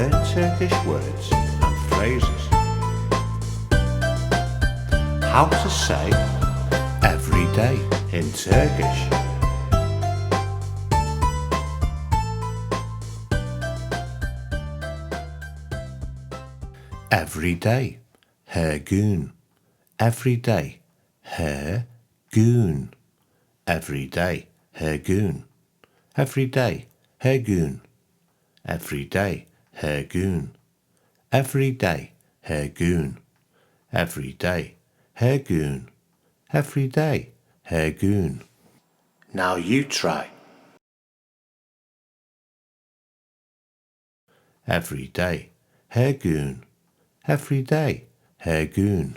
learn Turkish words and phrases. How to say every day in Turkish. Every day, her gün. Every day, her gün. Every day, her gün. Every day, her gün. Every day, her gün. Every day, her gün. Every day, her gün. Every day, her gün. Now you try. Every day, her gün. Every day, her gün.